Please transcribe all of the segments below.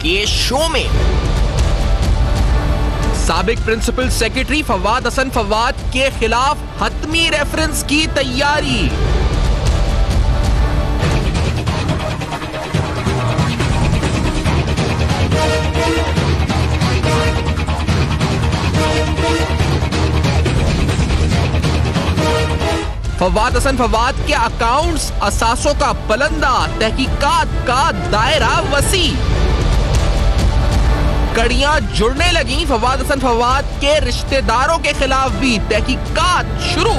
के शो में। साबिक प्रिंसिपल सेक्रेटरी फवाद हसन फवाद के खिलाफ हतमी रेफरेंस की तैयारी। फवाद हसन फवाद के अकाउंट्स असासों का पलंदा, तहकीकात का दायरा वसी। कड़ियां जुड़ने लगी फवाद हसन फवाद के रिश्तेदारों के खिलाफ भी, तहकीकात शुरू।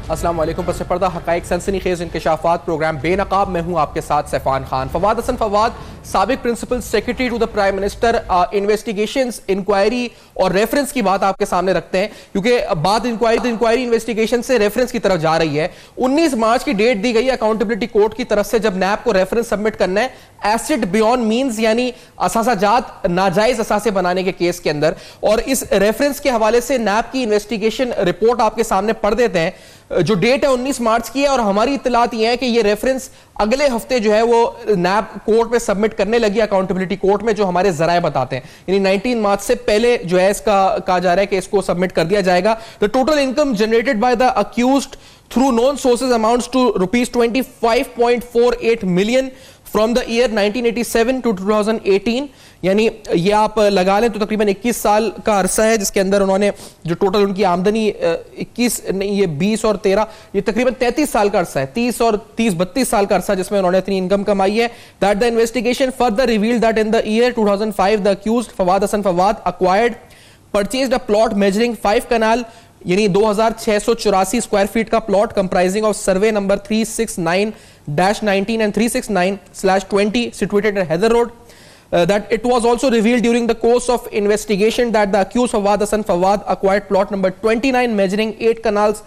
अस्सलाम वालेकुम। पस पर्दा हक़ाइक़ सनसनीखेज़ इंकशाफ़ात प्रोग्राम बेनकाब में हूँ आपके साथ सैफान खान। फवाद हसन फवाद साबिक principal secretary to the prime minister, investigations, inquiry और रेफरेंस की बात आपके सामने रखते हैं क्योंकि बात इंक्वायरी इन्वेस्टिगेशन से रेफरेंस की तरफ जा रही है। 19 मार्च की डेट दी गई अकाउंटेबिलिटी कोर्ट की तरफ से जब नैब को रेफरेंस सबमिट करना है एसिड बियॉन्ड मीन्स यानी असासाजात नाजायज असासे बनाने के केस के अंदर। और इस रेफरेंस के हवाले से नैब की इन्वेस्टिगेशन रिपोर्ट आपके सामने पढ़ देते हैं। जो डेट है 19 मार्च की है और हमारी इत्तलात ये है कि ये रेफरेंस अगले हफ्ते जो है वो नैब कोर्ट में सबमिट करने लगी अकाउंटेबिलिटी कोर्ट में, जो हमारे जराए बताते हैं। यानी 19 मार्च से पहले जो है इसका कहा जा रहा है कि इसको सबमिट कर दिया जाएगा। The total income generated by the accused through known sources amounts to ₹25.48 million from the year 1987 to 2018। यानी ये आप लगा लें तो तकरीबन 21 साल का अरसा है जिसके अंदर उन्होंने जो टोटल उनकी आमदनी 21 नहीं ये 20 और 13 ये तकरीबन 33 साल का अरसा है, 32 साल का अरसा जिसमें उन्होंने इतनी इनकम कमाई है। That the investigation further revealed that in the year 2005 the accused Fawad Hasan Fawad acquired purchased a plot measuring 5 कनाल यानी 2684 स्क्वायर फीट का plot comprising of survey number 369-19 and 369/20 situated at Heather Road. That it was also revealed during the course of investigation that the accused Fawad Hassan Fawad acquired plot number 29 measuring 8 canals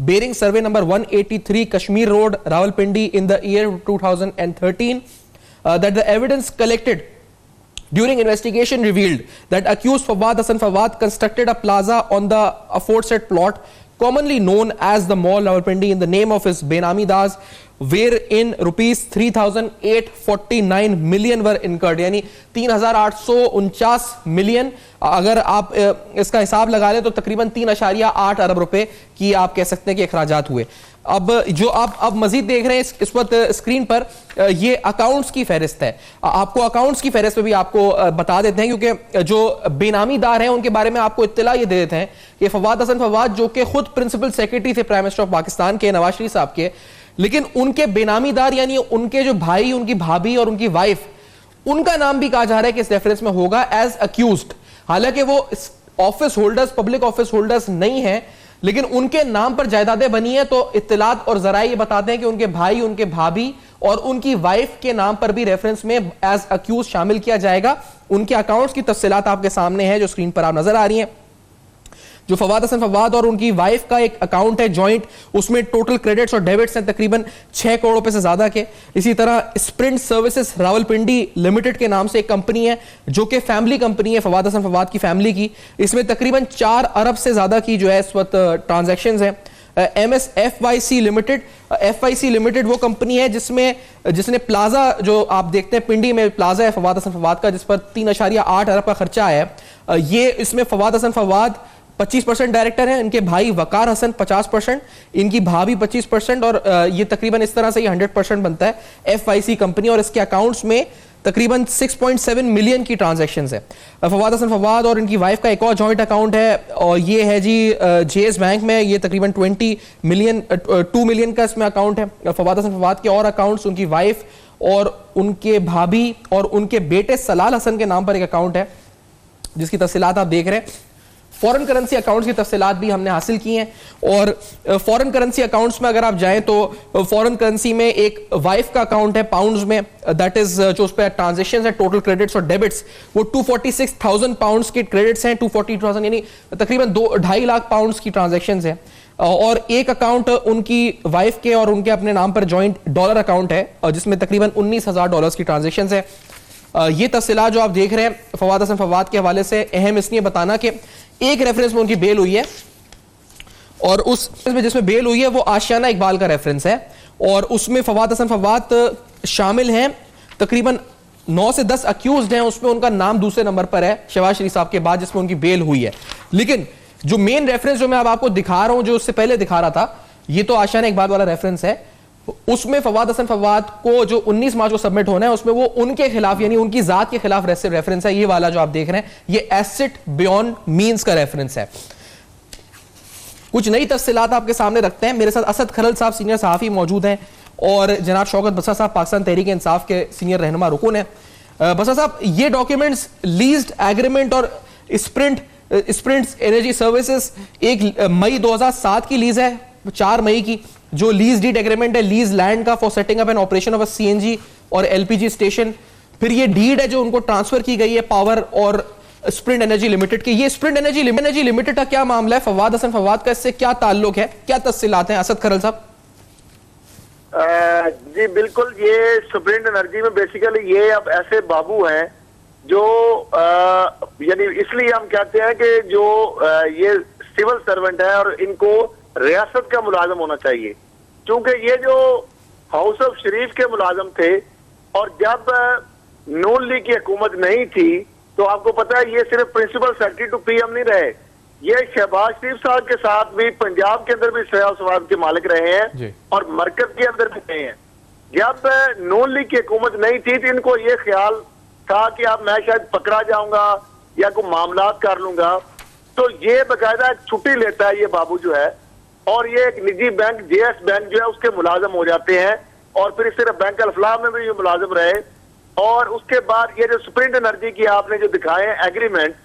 bearing survey number 183 Kashmir Road, Rawalpindi in the year 2013. That the evidence collected during investigation revealed that accused Fawad Hassan Fawad constructed a plaza on the aforesaid plot commonly known as the Mall Rawalpindi in the name of his Benami Das, wherein rupees 3,849 million were incurred। यानी 3,849 million अगर आप इसका हिसाब लगा लें तो तकरीबन 3.8 अरब रुपए की आप कह सकते हैं कि अखराजात हुए। अब जो आप अब मजीद देख रहे हैं इस वक्त स्क्रीन पर ये अकाउंट्स की फहरिस्त है। आपको अकाउंट्स की फहरिस्त में भी आपको बता देते हैं क्योंकि जो बेनामीदार हैं उनके बारे में आपको इत्तला ये दे देते हैं कि फवाद हसन फवाद जो कि खुद प्रिंसिपल सेक्रेटरी थे प्राइम मिनिस्टर ऑफ पाकिस्तान के नवाज शरीफ साहब के, लेकिन उनके बेनामीदार यानी उनके जो भाई, उनकी भाभी और उनकी वाइफ, उनका नाम भी कहा जा रहा है कि इस रेफरेंस में होगा एज अक्यूज्ड। हालांकि वो office holders, public office holders नहीं है, लेकिन उनके नाम पर जायदादें बनी है। तो इत्तलात और जराए ये बताते हैं कि उनके भाई, उनके भाभी और उनकी वाइफ के नाम पर भी रेफरेंस में एज अक्यूज शामिल किया जाएगा। उनके अकाउंट्स की तफसीलात आपके सामने है जो स्क्रीन पर आप नजर आ रही हैं। जो फवाद हसन फवाद और उनकी वाइफ का एक अकाउंट है जॉइंट, उसमें टोटल क्रेडिट्स और डेबिट्स हैं तकरीबन 6 करोड़ रुपए से ज्यादा के। इसी तरह स्प्रिंट सर्विसेज रावलपिंडी लिमिटेड के नाम से एक कंपनी है जो कि फैमिली कंपनी है फवाद हसन फवाद की फैमिली की। इसमें तकरीबन 4 अरब से ज्यादा की जो है इस वक्त ट्रांजैक्शंस हैं। FYC लिमिटेड वो कंपनी है जिसने प्लाजा जो आप देखते हैं पिंडी में प्लाजा है फवाद हसन फवाद का, जिस पर 3.8 अरब का खर्चा है। ये इसमें फवाद हसन फवाद 25% डायरेक्टर हैं, इनके भाई वकार हसन 50%, इनकी भाभी 25% और ये तकरीबन इस तरह से ये 100% बनता है FYC कंपनी। और इसके अकाउंट्स में तकरीबन 6.7 मिलियन की ट्रांजैक्शंस है। फवाद हसन फवाद और इनकी वाइफ का एक और जॉइंट अकाउंट है और ये है जी JS बैंक में, ये तकरीबन 2 मिलियन का इसमें अकाउंट है। फवाद हसन फवाद के और अकाउंट्स, उनकी वाइफ और उनके भाभी और उनके बेटे सलाल हसन के नाम पर एक अकाउंट है जिसकी तफसीलात आप देख रहे हैं। फॉरेन करेंसी अकाउंट्स की तफसीलात भी हमने हासिल की हैं। और फॉरेन करेंसी अकाउंट्स में अगर आप जाएं तो फॉरेन करेंसी में एक वाइफ का अकाउंट है पाउंड्स में, दैट इज जो उस पर ट्रांजेक्शन है, टोटल क्रेडिट्स और डेबिट्स वो 246,000 पाउंड्स के क्रेडिट्स हैं, 242,000 यानी तकरीबन 2.5 लाख पाउंड्स की ट्रांजेक्शन है। और एक अकाउंट उनकी वाइफ के और उनके अपने नाम पर जॉइंट डॉलर अकाउंट है जिसमें तकरीबन $19,000 की ट्रांजेक्शन है। ये तफसीलात जो आप देख रहे हैं फवाद हसन फवाद के हवाले से अहम इसलिए बताना कि एक रेफरेंस में उनकी बेल हुई है और उस जिसमें बेल हुई है वो आशियाना इकबाल का रेफरेंस है और उसमें फवाद हसन फवाद शामिल हैं तकरीबन 9 से 10 अक्यूज्ड हैं, उसमें उनका नाम दूसरे नंबर पर है शहबाज शरीफ साहब के बाद, जिसमें उनकी बेल हुई है। लेकिन जो मेन रेफरेंस जो मैं अब आपको दिखा रहा हूं, जो उससे पहले दिखा रहा था, ये तो आशियाना इकबाल वाला रेफरेंस है। उसमें फवाद हसन फवाद को जो 19 मार्च को सबमिट होना है, उसमें वो उनके खिलाफ यानी उनकी जात के खिलाफ रेफरेंस है। ये वाला जो आप देख रहे हैं, ये एसेट बियॉन्ड मींस का रेफरेंस है। कुछ नई तफसीलात आपके सामने रखते हैं। मेरे साथ असद खरल साहब सीनियर सहाफी मौजूद हैं और जनाब शौकत बसा साहब पाकिस्तान तहरीक इंसाफ के सीनियर रहनुमा रुकन है। बसा साहब, ये डॉक्यूमेंट्स लीज्ड एग्रीमेंट और स्प्रिंट एनर्जी सर्विसेज एक मई 2007 की लीज है, 4 मई की, जो लीज डीड एग्रीमेंट है लीज लैंड का for setting up and operation of a CNG और एलपीजी स्टेशन। फिर ये डीड है जो उनको ट्रांसफर की गई है पावर और स्प्रिंट एनर्जी लिमिटेड के। ये स्प्रिंट एनर्जी लिमिटेड का क्या मामला है? फवाद हसन फवाद का इससे क्या ताल्लुक है, क्या तफसीलात हैं? असद खरल साहब। जी बिल्कुल, ये स्प्रिंट एनर्जी में बेसिकली ये अब ऐसे बाबू हैं जो यानी इसलिए हम कहते हैं कि जो ये सिविल सर्वेंट है और इनको रियासत का मुलाजम होना चाहिए, क्योंकि ये जो हाउस ऑफ शरीफ के मुलाजम थे और जब नून लीग की हुकूमत नहीं थी तो आपको पता है ये सिर्फ प्रिंसिपल सेक्रेटरी टू पीएम नहीं रहे, ये शहबाज शरीफ साहब के साथ भी पंजाब के अंदर भी सवाब के मालिक रहे हैं और मरकज के अंदर भी रहे हैं। जब नून लीग की हुकूमत नहीं थी तो इनको ये ख्याल था कि अब मैं शायद पकड़ा जाऊंगा या कोई मामला कर लूंगा, तो ये बाकायदा छुट्टी लेता है ये बाबू जो है, और ये एक निजी बैंक जेएस बैंक जो है उसके मुलाजम हो जाते हैं और फिर सिर्फ बैंक अल-फलाह में भी ये मुलाजम रहे। और उसके बाद ये जो स्प्रिंट एनर्जी की आपने जो दिखाए एग्रीमेंट,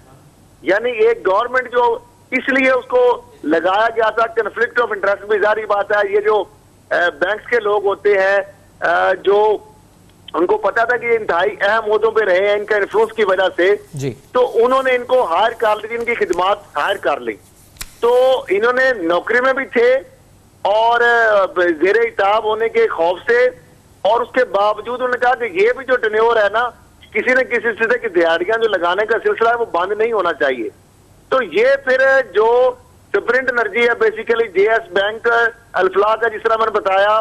यानी एक गवर्नमेंट जो इसलिए उसको लगाया गया था, कन्फ्लिक्ट ऑफ इंटरेस्ट भी जारी बात है, ये जो बैंक्स के लोग होते हैं जो उनको पता था कि इंतहाई अहम ओहदों पे रहे हैं इनका इन्फ्लुएंस की वजह से जी, तो उन्होंने इनको हायर कर ली, इनकी खिदमात हायर कर ली, तो इन्होंने नौकरी में भी थे और जेरे इताब होने के खौफ से, और उसके बावजूद उन्होंने कहा कि ये भी जो टेन्योर है ना, किसी न किसी तरह की दिहाड़ियां जो लगाने का सिलसिला है वो बंद नहीं होना चाहिए। तो ये फिर जो स्प्रिंट एनर्जी है बेसिकली जेएस बैंक अल-फलाह का, जिस तरह मैंने बताया,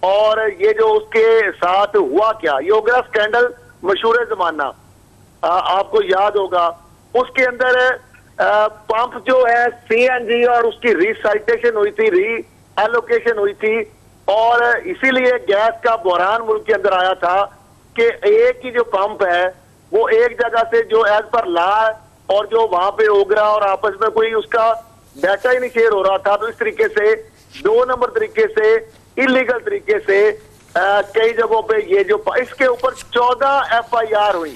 और ये जो उसके साथ हुआ क्या, ये ओगरा स्कैंडल मशहूर जमाना आपको याद होगा, उसके अंदर पंप जो है सीएनजी और उसकी रीसाइटेशन हुई थी, री एलोकेशन हुई थी, और इसीलिए गैस का बहरान मुल्क के अंदर आया था कि एक ही जो पंप है वो एक जगह से जो एज पर ला और जो वहां पे ओगरा और आपस में कोई उसका डाटा ही नहीं शेयर हो रहा था, तो इस तरीके से 2 नंबर तरीके से इलीगल तरीके से कई जगहों पे ये जो इसके ऊपर 14 FIR हुई,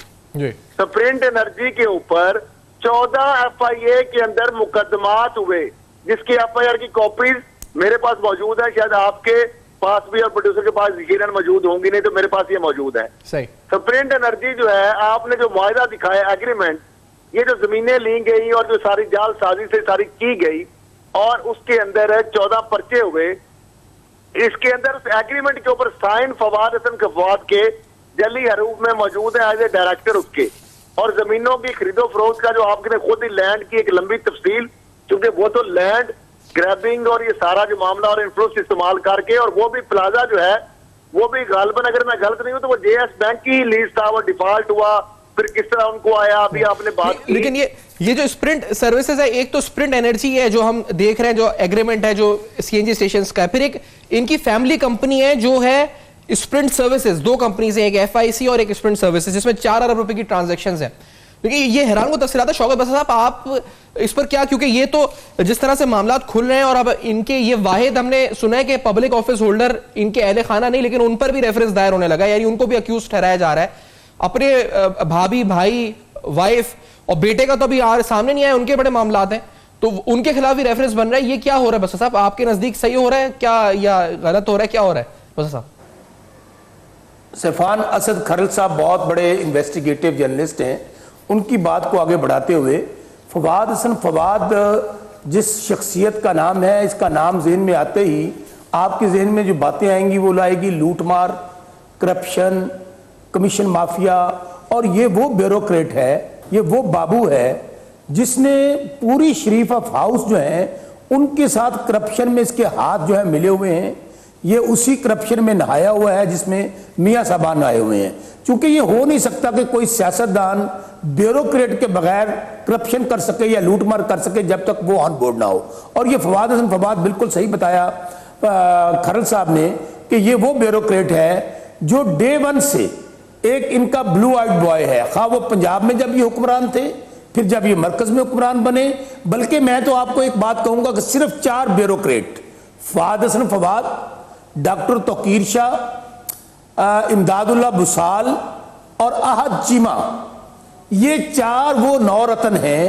स्प्रिंट एनर्जी के ऊपर 14 FIA के अंदर मुकदमात हुए, जिसकी FIR की कॉपीज मेरे पास मौजूद है, शायद आपके पास भी और प्रोड्यूसर के पास यकीनन मौजूद होंगी, नहीं तो मेरे पास ये मौजूद है। सही, स्प्रिंट एनर्जी जो है, आपने जो मुआहदा दिखाया एग्रीमेंट, ये जो जमीनें ली गई और जो सारी जाल साजी से सारी की गई और उसके अंदर 14 पर्चे हुए, इसके अंदर उस एग्रीमेंट के ऊपर साइन फवाद हसन फवाद के जली हरूफ में मौजूद है एज ए डायरेक्टर उसके, और जमीनों की खरीदो फरोख्त का जो आपने खुद ही लैंड की एक लंबी तफसील, क्योंकि वो तो लैंड ग्रैबिंग और ये सारा जो मामला और इन्फ्लुएंस इस्तेमाल करके, और वो भी प्लाजा जो है वो भी गालबन अगर मैं गलत नहीं हूं तो वो जेएस बैंक की लीज था, वो डिफॉल्ट हुआ, फिर किस तरह उनको आया अभी आपने बात की। लेकिन ये जो स्प्रिंट सर्विसेज है, एक तो स्प्रिंट एनर्जी है जो हम देख रहे हैं, जो एग्रीमेंट है जो सीएनजी स्टेशंस का है, फिर एक इनकी फैमिली कंपनी है जो है स्प्रिंट सर्विसेज, 2 कंपनीज है, एक एफआईसी और एक स्प्रिंट सर्विसेज, जिसमें 4 अरब रुपए की ट्रांजैक्शंस है। देखिए ये हैरान को तफसीलात है। शौकत बसा साहब, आप इस पर क्या, क्योंकि ये तो जिस तरह से मामला खुल रहे हैं और अब इनके ये वाहिद हमने सुना है कि पब्लिक ऑफिस होल्डर इनके अहले खाना नहीं, लेकिन उन पर भी रेफरेंस दायर होने लगा, यानी उनको भी अक्यूज ठहराया जा रहा है। अपने भाभी, भाई, वाइफ और बेटे का तो अभी सामने नहीं आया, उनके बड़े मामला हैं, तो उनके खिलाफ भी रेफरेंस बन रहा है। ये क्या हो रहा है बसा साहब, आपके नजदीक सही हो रहा है क्या या गलत हो रहा है, क्या हो रहा है बसा साहब? सैफान असद खरल साहब बहुत बड़े इन्वेस्टिगेटिव जर्नलिस्ट हैं, उनकी बात को आगे बढ़ाते हुए फवाद हसन फवाद जिस शख्सियत का नाम है, इसका नाम जहन में आते ही आपके जहन में जो बातें आएंगी वो लाएगी लूटमार, करप्शन, कमीशन माफिया, और ये वो ब्यूरोक्रेट है, ये वो बाबू है जिसने पूरी शरीफ ऑफ हाउस जो है उनके साथ करप्शन में इसके हाथ जो है मिले हुए हैं। ये उसी करप्शन में नहाया हुआ है जिसमें मियां साहबान नहाए हुए हैं। क्योंकि ये हो नहीं सकता कि कोई सियासतदान ब्यूरोक्रेट के बगैर करप्शन कर सके या लूटमार कर सके जब तक वो ऑन बोर्ड ना हो। और ये फवाद हसन फवाद बिल्कुल सही बताया खरल साहब ने कि ये वो ब्यूरोक्रेट है जो डे वन से एक इनका ब्लू आइड बॉय है, खा वो पंजाब में जब ये हुक्मरान थे, फिर जब ये मरकज में हुक्मरान बने। बल्कि मैं तो आपको एक बात कहूंगा कि सिर्फ 4 ब्यूरोक्रेट, फवाद हसन फवाद, डॉक्टर तौकीर शाह, इमदादुल्लाह बुसाल और अहद चीमा, ये 4 वो नौरतन हैं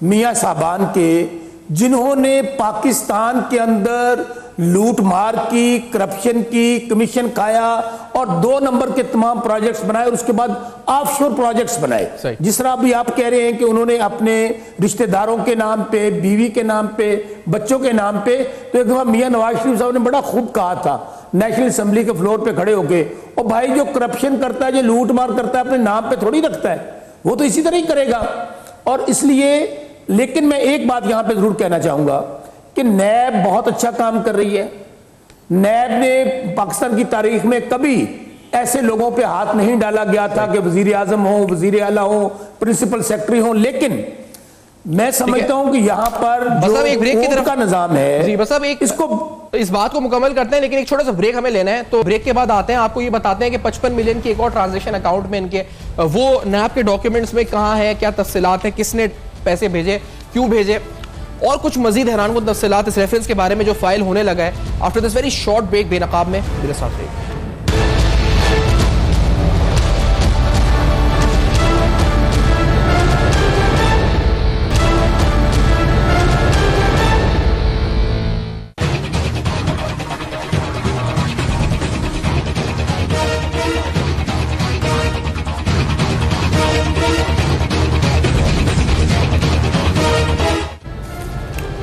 मियां साहबान के जिन्होंने पाकिस्तान के अंदर लूट मार की, करप्शन की, कमीशन खाया और 2 नंबर के तमाम प्रोजेक्ट्स बनाए और उसके बाद ऑफशोर प्रोजेक्ट्स बनाए। जिस तरह अभी आप कह रहे हैं कि उन्होंने अपने रिश्तेदारों के नाम पे, बीवी के नाम पे, बच्चों के नाम पे, तो एक दफा मियां नवाज शरीफ साहब ने बड़ा खूब कहा था नेशनल असेंबली के फ्लोर पे खड़े होके, और भाई जो करप्शन करता है, जो लूट मार करता है, अपने नाम पे थोड़ी रखता है, वो तो इसी तरह ही करेगा। और इसलिए, लेकिन मैं एक बात यहां पे जरूर कहना चाहूंगा कि नैब बहुत अच्छा काम कर रही है। नैब ने पाकिस्तान की तारीख में कभी ऐसे लोगों पे हाथ नहीं डाला गया था कि वजीर आजम हो, वजीर आला हो, प्रिंसिपल सेक्रेटरी हो। लेकिन मैं समझता हूं कि यहां पर जो एक ब्रेक की तरफ का निजाम है, बस अब एक इसको इस बात को मुकम्मल करते हैं, लेकिन एक छोटा सा ब्रेक हमें लेना है। तो ब्रेक के बाद आते हैं, आपको ये बताते हैं कि 55 मिलियन की एक और ट्रांजैक्शन अकाउंट में इनके, वो नैब के डॉक्यूमेंट्स में कहां है, क्या तफसीलात है, किसने पैसे भेजे, क्यों भेजे, और कुछ मजीद हैरानकुन तफसीलात इस रेफरेंस के बारे में जो फाइल होने लगा है after this very short break Benaqab में मेरे साथ रहेगा।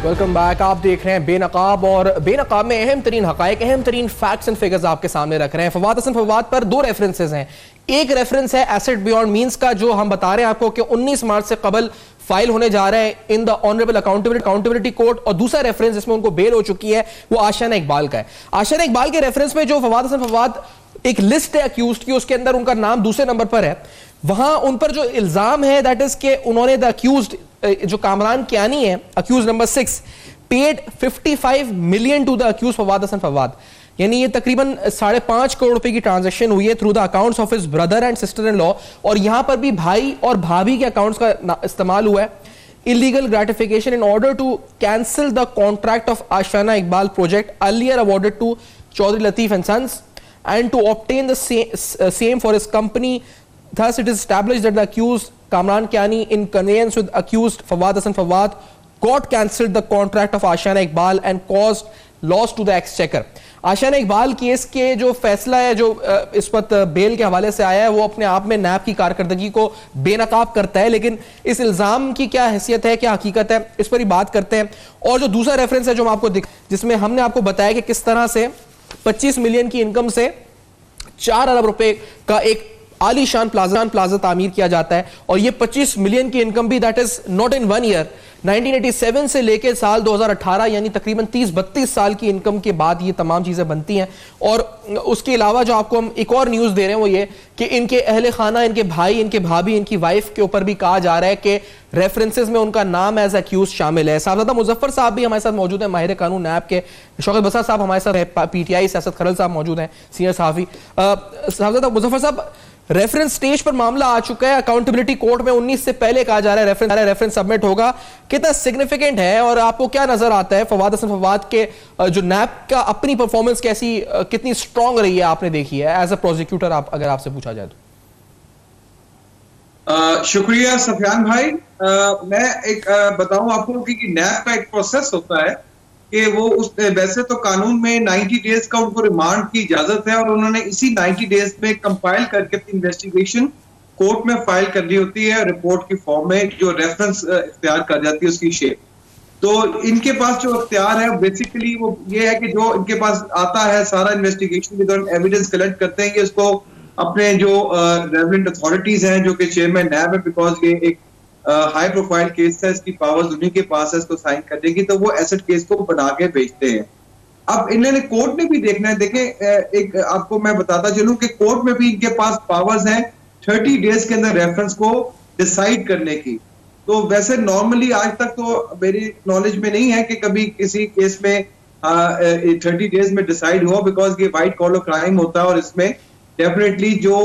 Welcome back. आप देख रहे हैं बेनकाब, और बेनकाब में अहम तरीन हकायक, अहम तरीन फैक्ट्स एंड फिगर्स आपके सामने रख रहे हैं। फवाद हसन फवाद पर 2 रेफरेंसेस हैं। एक रेफरेंस है एसेट बियॉन्ड मींस का, जो हम बता रहे हैं आपको कि 19 मार्च से कबल फाइल होने जा रहा है in the honourable accountability court, और दूसरा रेफरेंस जिसमें उनको बेल हो चुकी है वो आशियाना इकबाल का है। आशियाना इकबाल के रेफरेंस में जो फवाद हसन फवाद एक लिस्ट है अक्यूज्ड की, उसके अंदर उनका नाम दूसरे नंबर पर है। वहां उन पर जो इल्जाम है दैट इज के उन्होंने द अक्यूज्ड जो कामरान कियानी है, accused number 6, paid 55 million to the accused Fawad Hasan Fawad. यानी ये तकरीबन 5.5 करोड़ रुपए की ट्रांजैक्शन हुई है through the accounts of his brother and sister in law, और यहां पर भी भाई और भाभी के अकाउंट्स का इस्तेमाल हुआ है। Illegal gratification in order to cancel the contract of Ashiana Iqbal project earlier awarded to Chaudhry Latif and sons and to obtain the same for his company. Thus it is established that the accused Kamran Kiani in conveyance with accused Fawad Hassan Fawad got cancelled the contract of Ashiana Iqbal and caused loss to the exchequer. Ashiana Iqbal case के जो फैसला है जो इस वक्त bell के हवाले से आया है, वो अपने आप में नैब की कारकर्दगी को बेनकाब करता है, लेकिन इस इल्जाम की क्या हैसियत है, क्या हकीकत है, इस पर ही बात करते हैं। और जो दूसरा रेफरेंस है जो मैं आपको जिसमें हमने आपको बताया कि किस तरह से 25 मिलियन की इनकम से 4 अरब रुपए का एक आलीशान प्लाजा तामीर किया जाता है, और ये 25 मिलियन की इनकम भी that is not in 1 year, 1987 से लेकर साल 2018 यानी तकरीबन 30-32 साल की इनकम के बाद ये तमाम चीजें बनती हैं। और उसके अलावा जो आपको हम एक और न्यूज दे रहे हैं वो ये कि इनके अहले खाना, इनके भाई, इनके भाभी, इनकी वाइफ के ऊपर भी कहा जा रहा है कि रेफरेंसेस में उनका नाम एज अक्यूज शामिल है। साहबजादा मुजफ्फर साहब भी हमारे साथ मौजूद हैं, माहिर कानून नैब के। शौकत बसर साहब हमारे साथ, PTI सियासत खरल साहब मौजूद हैं, सीनियर सहाफी। साहबजादा मुजफ्फर साहब, रेफरेंस स्टेज पर मामला आ चुका है, अकाउंटेबिलिटी कोर्ट में 19 से पहले कहा जा रहा है रेफरेंस सबमिट होगा, कितना सिग्निफिकेंट है और आपको क्या नजर आता है फवाद हसन फवाद के जो नैब का अपनी परफॉर्मेंस कैसी, कितनी स्ट्रांग रही है, आपने देखी है एज अ प्रोसिक्यूटर, आप अगर आपसे पूछा जाए तो? शुक्रिया सफियान भाई। मैं एक बताऊं आपको कि नैब का एक प्रोसेस होता है कि वो वैसे तो कानून में 90 डेज का उनको रिमांड की इजाजत है, और उन्होंने इसी 90 डेज में कंपाइल करके अपनी इन्वेस्टिगेशन कोर्ट में फाइल करनी होती है रिपोर्ट की फॉर्म में, जो रेफरेंस इख्तियार कर जाती है उसकी शेप। तो इनके पास जो इख्तियार है बेसिकली वो ये है कि जो इनके पास आता है सारा इन्वेस्टिगेशन के दौरान एविडेंस कलेक्ट करते हैं कि उसको अपने जो रेलेवेंट अथॉरिटीज हैं जो कि चेयरमैन नैब है, बिकॉज ये एक हाई प्रोफाइल केस है, इसकी पावर्स उन्हीं के पास है इसको साइन करने की, तो वो एसेट केस को बना के भेजते हैं। अब इन्होंने कोर्ट ने भी देखना है। देखें, एक आपको मैं बताता चलूं कि कोर्ट में भी इनके पास पावर्स हैं 30 डेज के अंदर रेफरेंस को डिसाइड करने की। तो वैसे नॉर्मली आज तक तो मेरी नॉलेज में नहीं है कि कभी किसी केस में 30 डेज में डिसाइड हुआ, बिकॉज ये वाइट कॉलर क्राइम होता है और इसमें डेफिनेटली जो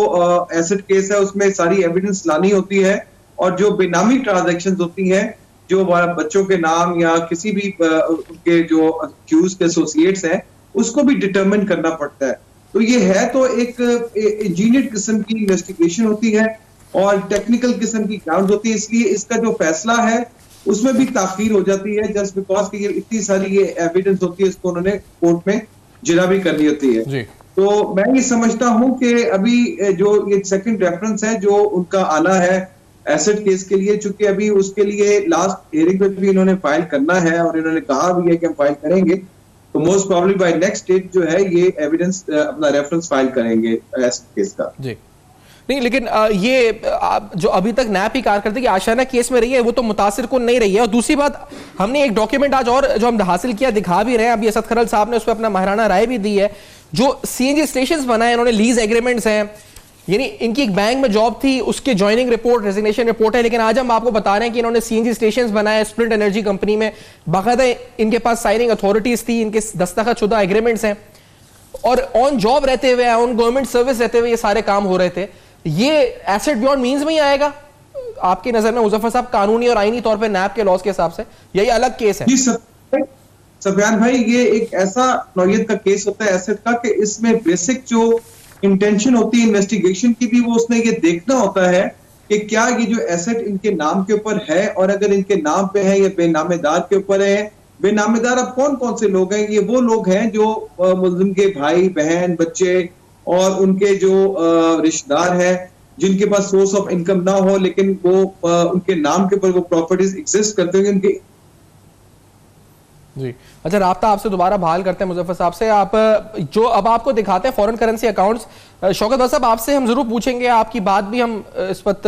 एसेट केस है उसमें सारी एविडेंस लानी होती है, और जो बेनामी ट्रांजैक्शंस होती हैं जो बच्चों के नाम या किसी भी उनके जो अक्यूज के एसोसिएट्स हैं उसको भी डिटरमिन करना पड़ता है। तो ये है तो एक इंजीनियर्ड किस्म की इन्वेस्टिगेशन होती है और टेक्निकल किस्म की ग्राउंड होती है, इसलिए इसका जो फैसला है उसमें भी ताखीर हो जाती है जस्ट बिकॉज कि ये इतनी सारी ये एविडेंस होती है, इसको उन्होंने कोर्ट में जरा भी करनी होती है जी। तो मैं ये समझता हूं कि अभी जो ये सेकंड रेफरेंस है जो उनका आना है एसेट केस के लिए, चूंकि अभी उसके लिए लास्ट हियरिंग पे भी इन्होंने फाइल करना है और इन्होंने कहा भी है कि हम फाइल करेंगे, तो most probably by next date जो है ये एविडेंस अपना रेफरेंस फाइल करेंगे एसेट केस का जी। नहीं, लेकिन ये जो अभी तक नैप ही कारकर्दगी की आशाना केस में रही है वो तो मुतासिर को नहीं रही है। और दूसरी बात, हमने एक डॉक्यूमेंट आज और जो हम हासिल किया दिखा भी रहे हैं, अभी असद खरल साहब ने उस पर अपना माहिराना राय भी दी है। जो सीएनजी स्टेशंस बनाए इन्होंने, लीज एग्रीमेंट्स हैं, यानी इनकी एक बैंक में जॉब थी, उसके ज्वाइनिंग रिपोर्ट, रेजिग्नेशन रिपोर्ट है, लेकिन आज हम आपको बता रहे हैं कि इन्होंने सीएनजी स्टेशंस बनाए स्प्रिंट एनर्जी कंपनी में, बाकायदा इनके पास साइनिंग अथॉरिटीज थी, इनके दस्तखतशुदा एग्रीमेंट्स हैं और ऑन जॉब रहते हुए, ऑन गवर्नमेंट सर्विस रहते हुए ये सारे काम हो रहे थे। ये एसेट बियॉन्ड मींस में ही आएगा आपकी नजर में मुजफ्फर साहब, कानूनी और आईनी तौर पे नैप के लॉज के हिसाब से? यही अलग केस है? सफियान भाई, ये एक ऐसा नौयत का केस होता है एसेट का कि इसमें बेसिक जो इंटेंशन होती है इन्वेस्टिगेशन की भी, वो उसने ये देखना होता है कि क्या ये जो एसेट इनके नाम के ऊपर है, और अगर इनके नाम पे है या बेनामेदार के ऊपर है। बेनामेदार अब कौन कौन से लोग हैं? ये वो लोग हैं जो मुल्जिम के भाई बहन बच्चे और उनके जो रिश्तेदार हैं जिनके पास सोर्स ऑफ इनकम ना हो लेकिन वो उनके नाम के ऊपर वो प्रॉपर्टीज एग्जिस्ट करते हैं उनके जी। अच्छा, राब्ता आपसे दोबारा बहाल करते हैं मुजफ्फर साहब से। आप जो अब आपको दिखाते हैं फॉरेन करेंसी अकाउंट्स, शौकत भाई साहब आपसे हम जरूर पूछेंगे, आपकी बात भी हम इस वक्त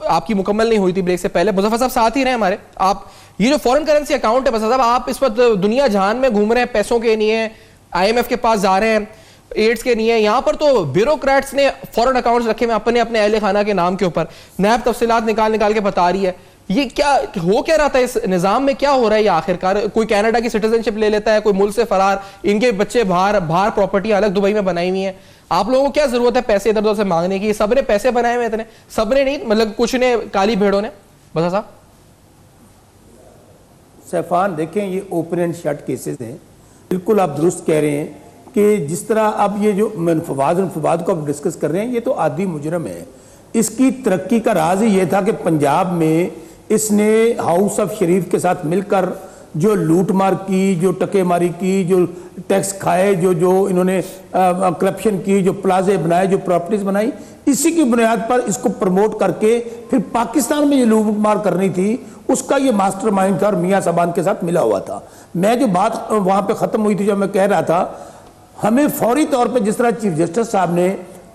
आपकी मुकम्मल नहीं हुई थी ब्रेक से पहले, मुजफ्फर साहब साथ ही रहे हमारे। आप ये जो फॉरेन करेंसी अकाउंट है बस साहब, आप इस वक्त दुनिया जहान में घूम रहे हैं, पैसों के लिए IMF के पास जा रहे हैं, एड्स के लिए, यहां पर तो ब्यूरोक्रेट्स ने फॉरेन अकाउंट्स रखे हुए अपने अपने अहले खाना के नाम के ऊपर, नैब तफसीलात निकाल के बता रही है। ये क्या हो क्या रहा था इस निजाम में, क्या हो रहा है ये आखिरकार? कोई कनाडा की सिटीजनशिप ले लेता है, कोई मुल्क से फरार, इनके बच्चे बाहर प्रॉपर्टी अलग दुबई में बनाई हुई है। आप लोगों को क्या जरूरत है पैसे इधर उधर से मांगने की? सबने पैसे बनाए हुए इतने, सबने नहीं, मतलब कुछ ने, काली भेड़ों ने। बस साहब सैफान, देखें ये ओपन एंड शट केसेस हैं, बिल्कुल आप दुरुस्त कह रहे हैं कि जिस तरह अब ये जो फवाद को आप डिस्कस कर रहे हैं, ये तो आदि मुजरम है। इसकी तरक्की का राज ही ये था कि पंजाब में इसने हाउस ऑफ शरीफ के साथ मिलकर जो लूटमार की, जो टकेमारी की, जो टैक्स खाए, जो इन्होंने करप्शन की, जो प्लाजे बनाए, जो प्रॉपर्टीज बनाई, इसी की बुनियाद पर इसको प्रमोट करके फिर पाकिस्तान में ये लूटमार करनी थी, उसका ये मास्टरमाइंड था और मियां साहबान के साथ मिला हुआ था। मैं जो बात वहां पे खत्म हुई थी, जब मैं कह रहा था हमें फौरी तौर पे, जिस तरह चीफ जस्टिस साहब ने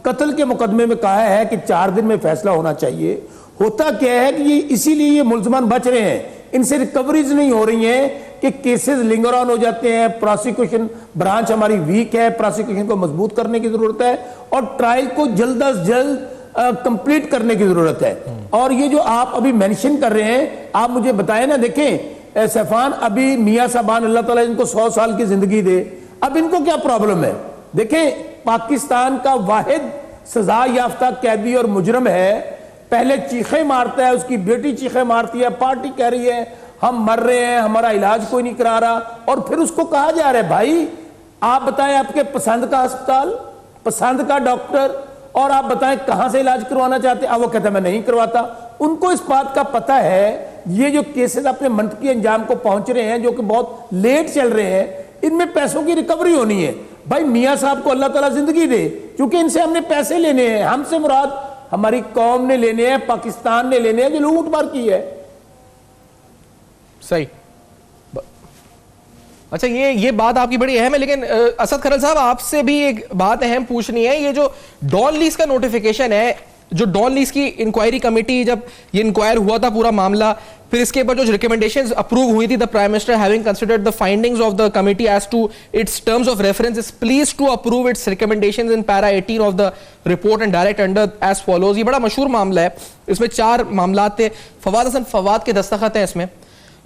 कत्ल के मुकदमे में कहा है कि 4 दिन में फैसला होना चाहिए, होता क्या है कि ये इसीलिए ये मुल्ज़मान बच रहे हैं, इनसे रिकवरीज नहीं हो रही हैं कि केसेस लिंगर ऑन हो जाते हैं, प्रोसिक्यूशन ब्रांच हमारी वीक है, प्रोसिक्यूशन को मजबूत करने की जरूरत है और ट्रायल को जल्द अज जल्द कंप्लीट करने की जरूरत है। और ये जो आप अभी मेंशन कर रहे हैं, आप मुझे बताएं ना, देखें सैफान, अभी मियां साहबान अल्लाह ताला इनको 100 साल की जिंदगी दे, अब इनको क्या प्रॉब्लम है? देखें, पाकिस्तान का वाहिद सजा याफ्ता कैदी और मुजरम है, पहले चीखें मारता है, उसकी बेटी चीखें मारती है, पार्टी कह रही है हम मर रहे हैं, हमारा इलाज कोई नहीं करा रहा, और फिर उसको कहा जा रहा है भाई आप बताएं आपके पसंद का अस्पताल, पसंद का डॉक्टर, और आप बताएं कहां से इलाज करवाना चाहते हैं। अब वो कहता है मैं नहीं करवाता। उनको इस बात का पता है ये जो केसेस अपने मंतकी अंजाम को पहुंच रहे हैं, जो कि बहुत लेट चल रहे हैं, इनमें पैसों की रिकवरी होनी है। भाई मियां साहब को अल्लाह ताला जिंदगी दे, क्योंकि इनसे हमने पैसे लेने हैं, हमसे मुराद हमारी कौम ने लेने हैं, पाकिस्तान ने लेने हैं जो लूटमार की है। सही। अच्छा, ये बात आपकी बड़ी अहम है, लेकिन असद खरल साहब आपसे भी एक बात अहम पूछनी है। ये जो डॉन लीज का नोटिफिकेशन है, जो डॉन लीज की इंक्वायरी कमेटी, जब ये इंक्वायर हुआ था पूरा मामला, फिर इसके ऊपर जो रिकमेंडेशंस अप्रूव हुई थी, the prime minister having considered the findings of the committee as to its terms of reference is pleased to approve its recommendations in para 18 of the report and direct under as follows. ये बड़ा मशहूर मामला है, इसमें 4 मामला थे, फवाद हसन फवाद के दस्तखत हैं इसमें।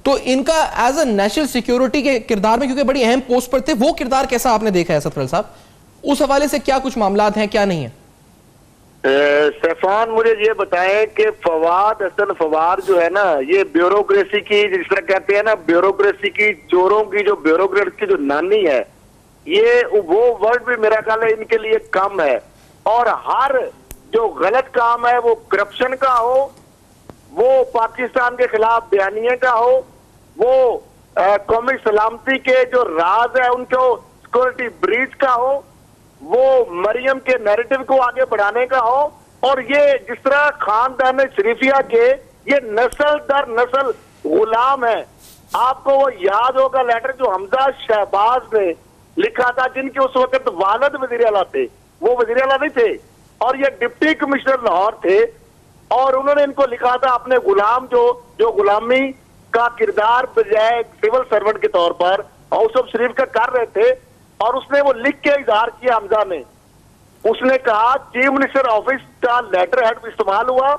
तो इनका एज अ नेशनल सिक्योरिटी के किरदार में, क्योंकि बड़ी अहम पोस्ट पर थे, वो किरदार कैसा आपने देखा है सतरल साहब? उस हवाले से क्या कुछ मामलात हैं, क्या नहीं है? सैफान, मुझे ये बताएं कि फवाद हसन फवाद जो है ना, ये ब्यूरोक्रेसी की, जिस तरह कहते हैं ना, ब्यूरोक्रेसी की, चोरों की, जो ब्यूरोक्रेट की जो नानी है, ये वो वर्ड भी मेरा ख्याल है इनके लिए कम है। और हर जो गलत काम है, वो करप्शन का हो, वो पाकिस्तान के खिलाफ बयानिए का हो, वो कौमी सलामती के जो राज है उनको सिक्योरिटी ब्रीच का हो, वो मरियम के नैरेटिव को आगे बढ़ाने का हो, और ये जिस तरह खानदान शरीफिया के ये नस्ल दर नस्ल गुलाम है। आपको वो याद होगा लेटर जो हमजा शहबाज ने लिखा था, जिनके उस वक्त वालिद वजीर आला थे, वो वजीर आला नहीं थे और ये डिप्टी कमिश्नर लाहौर थे, और उन्होंने इनको लिखा था अपने गुलाम जो गुलामी का किरदार बजाय सिविल सर्वेंट के तौर पर हाउस ऑफ शरीफ का कर रहे थे, और उसने वो लिख के इजहार किया हमजा ने। उसने कहा चीफ मिनिस्टर ऑफिस का लेटर हेड इस्तेमाल हुआ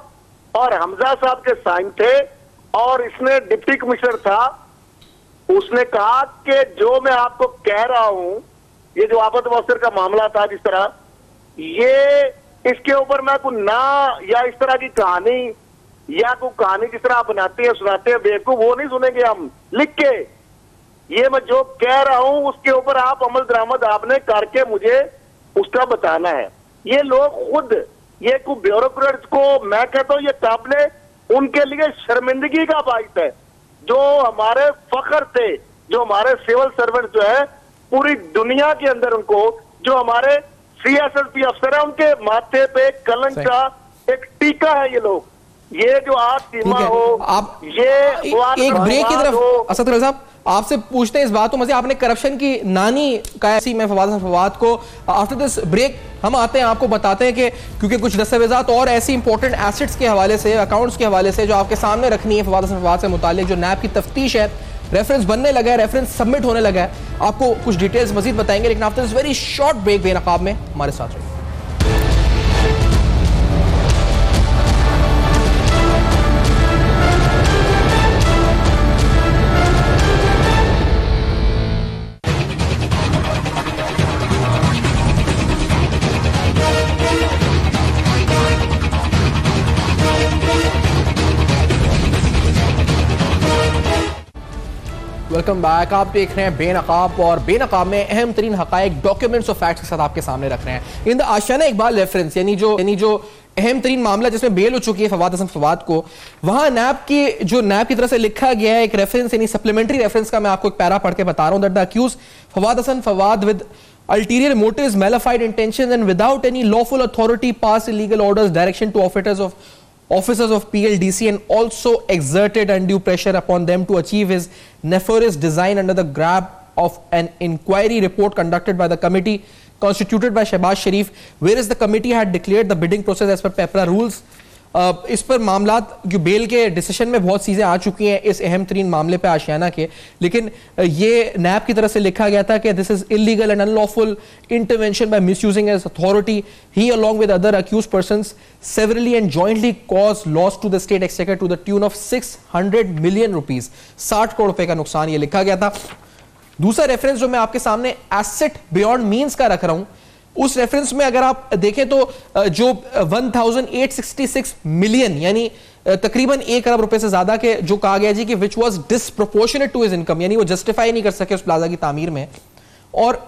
और हमजा साहब के साइन थे, और इसने डिप्टी कमिश्नर था। उसने कहा कि जो मैं आपको कह रहा हूं, ये जो आफत मौसर का मामला था, जिस तरह ये इसके ऊपर मैं कोई ना या इस तरह की कहानी या कोई कहानी जिस तरह आप बनाते हैं सुनाते हैं बेवकूफ, वो नहीं सुनेंगे हम लिख के। ये मैं जो कह रहा हूं उसके ऊपर आप अमल दरामद आपने करके मुझे उसका बताना है। ये लोग खुद, ये कोई ब्यूरोक्रेट्स को मैं कहता हूं ये काबिले उनके लिए शर्मिंदगी का बाइस है। जो हमारे फख्र थे, जो हमारे सिविल सर्वेंट जो है पूरी दुनिया के अंदर, उनको जो हमारे CSSP अफसर है, उनके माथे पे कलंक का एक टीका है। ये लोग, ये जो आज सीमा हो, आप ये एक ब्रेक की तरफ असद रजा साहब आपसे पूछते हैं इस बात को, मजे आपने करप्शन की नानी कहा ऐसी मैं फवाद हसन फवाद को। आफ्टर दिस ब्रेक हम आते हैं, आपको बताते हैं कि क्योंकि कुछ दस्तावेजात और ऐसी इंपॉर्टेंट एसेट्स के हवाले से, अकाउंट्स के हवाले से जो आपके सामने रखनी है फवाद हसन फवाद से मुतालिक, जो नैब की तफ्तीश है, रेफरेंस बनने लगा है, रेफरेंस सबमिट होने लगा है, आपको कुछ डिटेल्स मजीद बताएंगे। लेकिन after this very short break Benaqab में हमारे साथ रहिए। Welcome back. आप देख रहे हैं बेनकाब, और बेनकाब में अहम तरीन हकायक, डॉक्यूमेंट्स और फैक्ट्स के साथ आपके सामने रख रहे हैं। In the Ashiana Iqbal reference, यानी जो अहम तरीन मामला जिसमें बेल हो चुकी है फवाद हसन फवाद को, वहां नैब की तरफ से लिखा गया है एक रेफरेंस, यानी सप्लीमेंट्री रेफरेंस का मैं आपको एक पैरा पढ़ के बता रहा हूं। That the accused Fawad Hasan Fawad with ulterior motives, malified intentions and without any lawful authority passed illegal orders, direction to officers of PLDC and also exerted undue pressure upon them to achieve his nefarious design under the grab of an inquiry report conducted by the committee constituted by Shehbaz Sharif, whereas the committee had declared the bidding process as per PEPRA rules. इस पर मामलात जो bell के decision में बहुत चीज़ें आ चुकी हैं इस अहम तरीन मामले पे आशियाना के, लेकिन ये नैब की तरफ से लिखा गया था कि this is illegal and unlawful intervention bye misusing his authority. He along with other accused persons severally and jointly caused loss to the state exchequer to the tune of 600 million rupees, 60 crore रुपए का नुकसान ये लिखा गया था। दूसरा reference जो मैं आपके सामने एसेट बियॉन्ड मींस का रख रहा हूं, उस रेफरेंस में अगर आप देखें तो जो 1866 मिलियन यानी तकरीबन 1 अरब रुपए से ज्यादा के जो कहा गया जी कि which was disproportionate to his income, यानी वो जस्टिफाई नहीं कर सके उस प्लाजा की तामीर में, और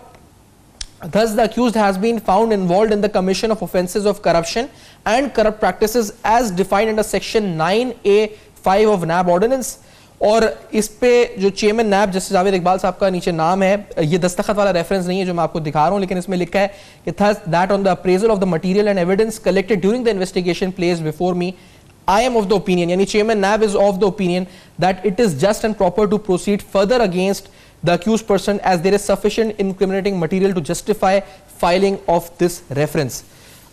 thus the accused has been found involved in the commission of offences of corruption and corrupt practices as defined under section 9A5 of NAB ordinance। और इस पे जो chairman NAB justice Javed Iqbal साहब का नीचे नाम है, ये दस्तखत वाला रेफरेंस नहीं है जो मैं आपको दिखा रहा हूं, लेकिन इसमें लिखा है कि thus that on the appraisal of the material and evidence collected during the investigation placed before me, I am of the opinion, यानी chairman NAB is of the opinion that it is just and proper to proceed further against the accused person as there is sufficient incriminating material to justify filing of this reference।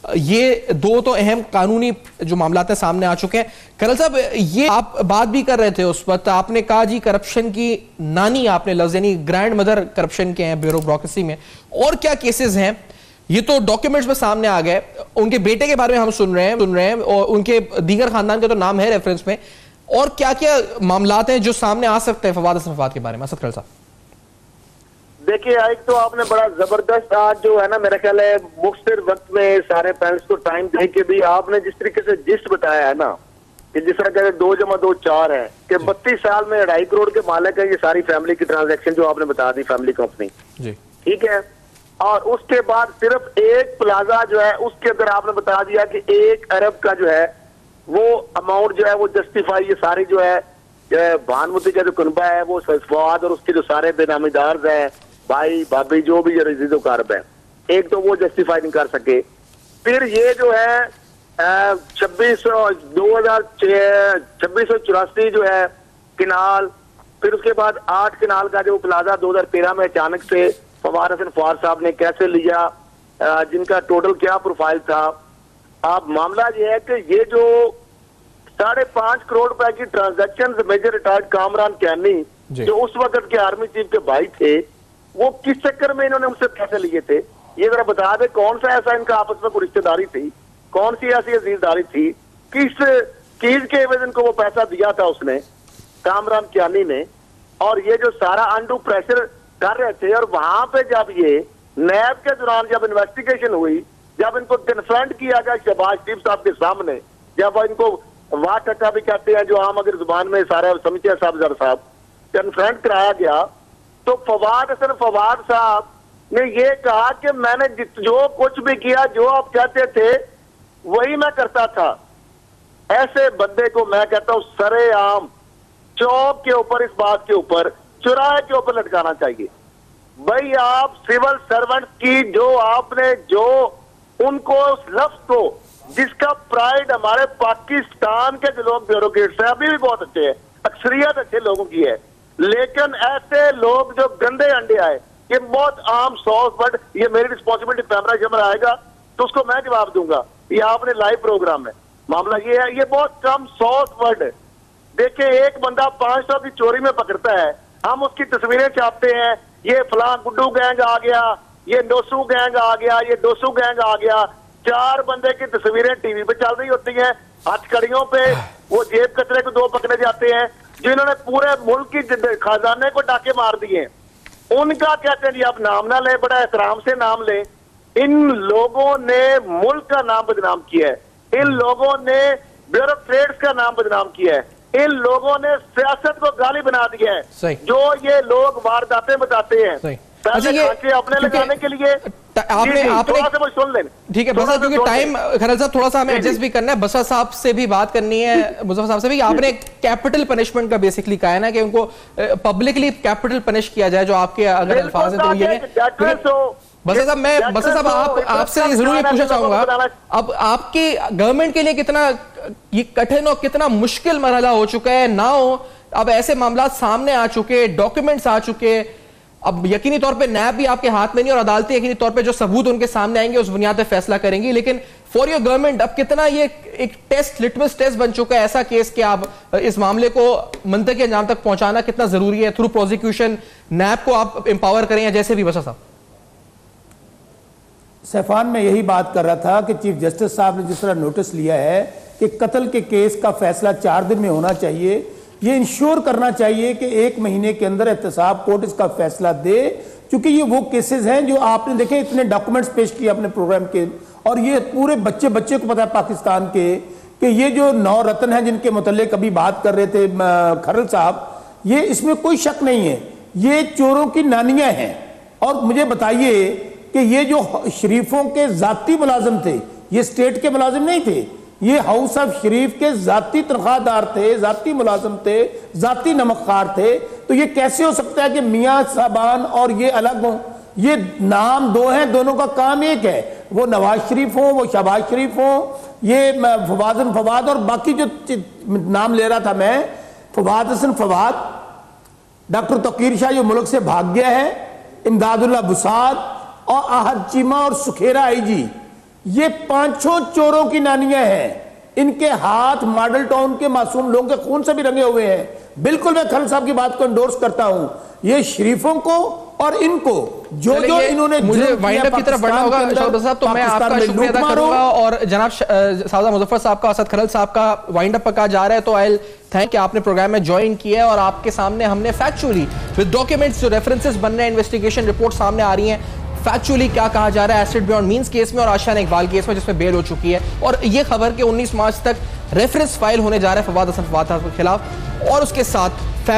ये दो तो अहम कानूनी जो मामलात हैं सामने आ चुके हैं। कर्नल साहब, ये आप बात भी कर रहे थे उस वक्त, आपने कहा जी करप्शन की नानी, आपने लफ्ज यानी ग्रैंड मदर करप्शन के हैं ब्यूरोक्रेसी में। और क्या केसेस हैं? ये तो डॉक्यूमेंट्स में सामने आ गए, उनके बेटे के बारे में हम सुन रहे हैं और उनके दीगर खानदान का तो नाम है रेफरेंस में। और क्या क्या मामलात हैं जो सामने आ सकते हैं फवाद हसन फवाद के बारे में? असद कर्नल साहब देखिए, एक तो आपने बड़ा जबरदस्त आज जो है ना, मेरा ख्याल है मुख्तर वक्त में सारे पैनल्स को टाइम दे के भी आपने जिस तरीके से जिस्ट बताया है ना, कि जिस तरह कहते 2 + 2 4 है, कि 32 साल में 2.5 करोड़ के मालिक है ये सारी फैमिली की ट्रांजैक्शन जो आपने बता दी, फैमिली कंपनी, ठीक है। और उसके बाद सिर्फ एक प्लाजा जो है उसके अंदर आपने बता दिया कि 1 अरब का जो है वो अमाउंट जो है वो जस्टिफाई, ये सारी जो है भानुमती का जो कुनबा है वो फवाद और उसके जो सारे बेनामीदार हैं, भाई भाभी जो भी रजीदो कारब है, एक तो वो जस्टिफाई नहीं कर सके। फिर ये जो है 2684 जो है किनाल, फिर उसके बाद 8 किनाल का जो प्लाजा 2013 में अचानक से फवाद हसन फवाद साहब ने कैसे लिया, जिनका टोटल क्या प्रोफाइल था। अब मामला ये है कि ये जो 5.5 करोड़ रुपए की ट्रांजैक्शन मेजर रिटायर्ड कामरान कैनी जो उस वक्त के आर्मी चीफ के भाई थे, वो किस चक्कर में इन्होंने उनसे पैसे लिए थे, ये जरा बता दे। कौन सा ऐसा इनका आपस में कोई रिश्तेदारी थी, कौन सी ऐसी अजीजदारी थी, किस चीज के एवज इनको वो पैसा दिया था उसने, कामरान कियानी ने। और ये जो सारा अंडू प्रेशर कर रहे थे, और वहां पे जब ये नैब के दौरान जब इन्वेस्टिगेशन हुई, जब इनको कन्फ्रंट किया गया शहबाज शरीफ साहब के सामने, जब इनको वाह टक्का भी कहते हैं जो आम अगर जुबान में सारे समझते हैं साहब कन्फ्रंट कराया गया, तो फवाद हसन फवाद साहब ने ये कहा कि मैंने जो कुछ भी किया, जो आप कहते थे वही मैं करता था। ऐसे बंदे को मैं कहता हूं सरेआम चौक के ऊपर, इस बात के ऊपर, चौराहे के ऊपर लटकाना चाहिए। भाई आप सिविल सर्वेंट की जो आपने जो उनको उस लफ्ज को, जिसका प्राइड हमारे पाकिस्तान के जो लोग ब्यूरोक्रेट्स हैं अभी भी बहुत अच्छे हैं, अक्सरियत अच्छे लोगों की है, लेकिन ऐसे लोग जो गंदे अंडे आए, ये बहुत आम सॉस, बट ये मेरी रिस्पॉन्सिबिलिटी, कैमरा शमरा आएगा तो उसको मैं जवाब दूंगा, ये आपने लाइव प्रोग्राम में मामला ये है, ये बहुत कम सॉस वर्ड है। देखिए, एक बंदा 500 की चोरी में पकड़ता है, हम उसकी तस्वीरें छापते हैं, ये फलां गुड्डू गैंग आ गया, ये डोसू गैंग आ गया, ये डोसू गैंग आ गया, 4 बंदे की तस्वीरें टीवी पे चल रही होती हैं, हथकड़ियों पे वो जेब कचरे को 2 पकड़े जाते हैं, जिन्होंने पूरे मुल्क की खजाने को डाके मार दिए। उनका कहते हैं जी आप नाम ना ले, बड़ा एहतराम से नाम ले। इन लोगों ने मुल्क का नाम बदनाम किया है, इन लोगों ने ब्यूरोक्रेट्स का नाम बदनाम किया है, इन लोगों ने सियासत को गाली बना दिया है। जो ये लोग वारदातें बताते हैं पैसे अपने लगाने के लिए, आपने सुन लें, ठीक है बसा, क्योंकि टाइम खरल साहब थोड़ा सा हमें एडजस्ट भी करना है, बसा साहब से भी बात करनी है, मुजफ्फर साहब से भी। आपने कैपिटल पनिशमेंट का बेसिकली कहा है ना कि उनको पब्लिकली कैपिटल पनिश किया जाए, जो आपके अगर अल्फाज हैं तो ये बसा साहब, मैं बसा साहब आपसे जरूर ये पूछना चाहूंगा, अब आपकी गवर्नमेंट के लिए कितना ये कठिन और कितना मुश्किल मरहला हो चुका है ना हो, अब ऐसे मामला सामने आ चुके, डॉक्यूमेंट्स आ चुके, अब यकीनी तौर पे नैब भी आपके हाथ में नहीं और अदालतें यकीनी तौर पे जो सबूत उनके सामने आएंगे उस बुनियाद पे फैसला करेंगी, लेकिन फॉर योर गवर्नमेंट अब कितना ये एक टेस्ट, लिटमस टेस्ट बन चुका है ऐसा केस कि आप इस मामले को मंतक के अंजाम तक पहुंचाना कितना जरूरी है, थ्रू प्रोसिक्यूशन नैब को आप एम्पावर करें या जैसे भी। बसा साहब सैफान में यही बात कर रहा था कि चीफ जस्टिस साहब ने जिस तरह नोटिस लिया है कि कत्ल के केस का फैसला 4 दिन में होना चाहिए, ये इंश्योर करना चाहिए कि 1 महीने के अंदर एहतसाब कोर्ट इसका फैसला दे, क्योंकि ये वो केसेस हैं जो आपने देखे, इतने डॉक्यूमेंट्स पेश किए अपने प्रोग्राम के, और ये पूरे बच्चे को पता है पाकिस्तान के कि ये जो 9 रत्न हैं जिनके मुतल्लिक कभी बात कर रहे थे खरल साहब, ये इसमें कोई शक नहीं है, ये चोरों की नानियां हैं। और मुझे बताइए कि ये जो शरीफों के जाती मुलाजिम थे, ये स्टेट के मुलाजिम नहीं थे, ये हाउस ऑफ शरीफ के जाती तनख्वाहदार थे, जाती मुलाजिम थे, जाती नमकखार थे। तो ये कैसे हो सकता है कि मियां साहबान और ये अलग हों? ये नाम 2 हैं, दोनों का काम एक है, वो नवाज शरीफ हो, वो शहबाज शरीफ हो, ये फवाद हसन फवाद, और बाकी जो नाम ले रहा था मैं, फवाद हसन फवाद, डॉक्टर तकीर शाह जो मुल्क से भाग गया है, इमदादुल्लाह बुसाद और आहद चीमा और सुखेरा आईजी, ये 500 चोरों की नानियां हैं, इनके हाथ मॉडल टाउन के मासूम लोगों के खून से भी रंगे हुए हैं। बिल्कुल मैं खलील साहब की बात को एंडोर्स करता हूं। ये शरीफों को और इनको जो इन्होंने मुझे वाइंड अप की तरफ बढ़ना होगा शौकत साहब, तो मैं आपका शुक्रिया अदा करूंगा और जनाब सादा मुजफ्फर साहब का, असद खलील साहब का वाइंड अप का जा रहा है, तो आई थैंक कि आपने प्रोग्राम में ज्वाइन किया है और आपके सामने हमने फैक्चुअली विद डॉक्यूमेंट्स जो रेफरेंसेस बन रहे हैं, इन्वेस्टिगेशन रिपोर्ट सामने आ रही हैं, फैक्चुअली क्या कहा जा रहा है एसिड बियॉन्ड मींस केस में और आशियाना इकबाल केस में जिसमें बेल हो चुकी है, और ये खबर कि 19 मार्च तक रेफरेंस फाइल होने जा रहा है फवाद हसन फवाद के खिलाफ, और उसके साथ